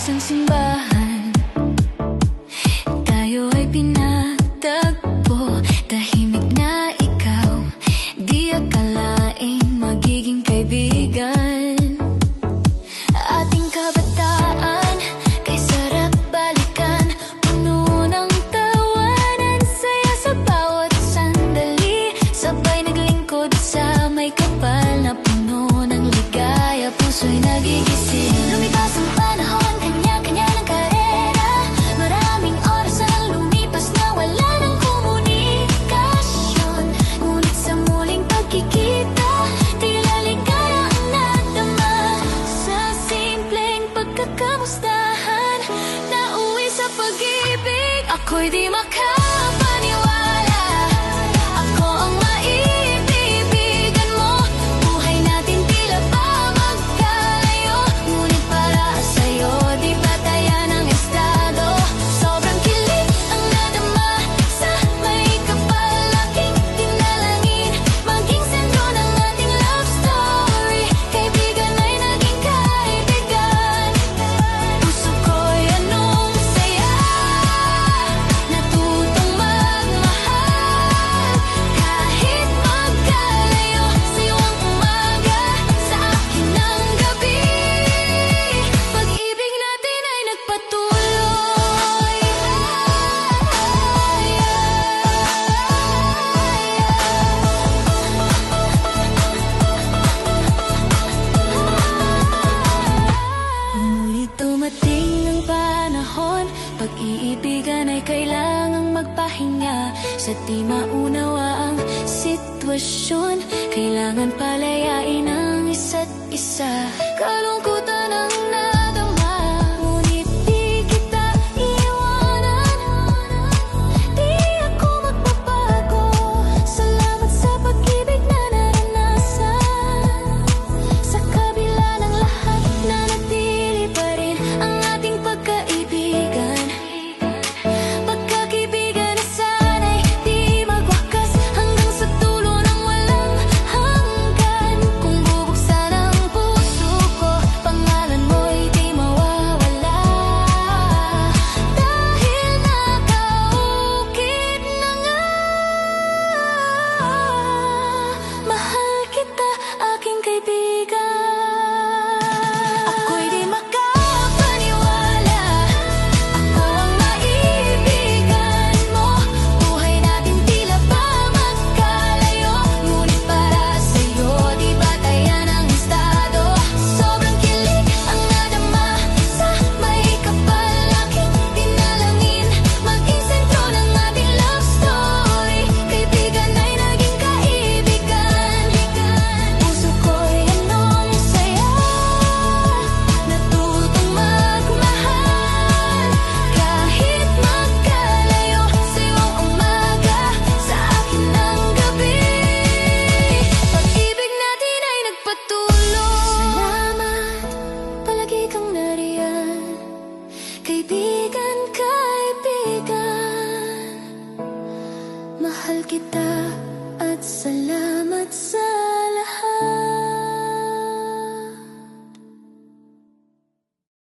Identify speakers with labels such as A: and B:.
A: isang simbahan, tayo ay pinatagpo. Tahimik na ikaw, di akalaing magiging kaibigan. Ating kabataan, kay sarap balikan. Puno ng tawanan, saya sa bawat sandali. Sabay naglingkod sa may kapal na puno ng ligaya. Puso'y nagigising. Lumipas ang panahon, kanya-kanya ng karera. Maraming oras na lumipas na wala ng komunikasyon. Ngunit sa muling pagkikita, tila ligaya ang nadama. Sa simpleng pagkakamustahan, nauwi sa pag-ibig. Ako'y di makapaniwala, ako ang maibibigan mo. Buhay natin tila ba magkalayo, ngunit para sa'yo di batayan ang estado. Sobrang kilig ang nadama sa may kapalaking dinalangin. Maging sentro ng ating love story, kaibigan ay naging kaibigan. Puso ko'y anong saya, natutong magmahal. Kahit magkalayo, sa'yo ang umaga, sa akin ang gabi. Pag-ibig natin ay nagpatuloy. Ngunit dumating ang panahon, pag-iibigan ay kailangang magpahinga. Sa di maunawa ang sitwasyon, kailangan palayain ang isa't isa. Kalungkutan ang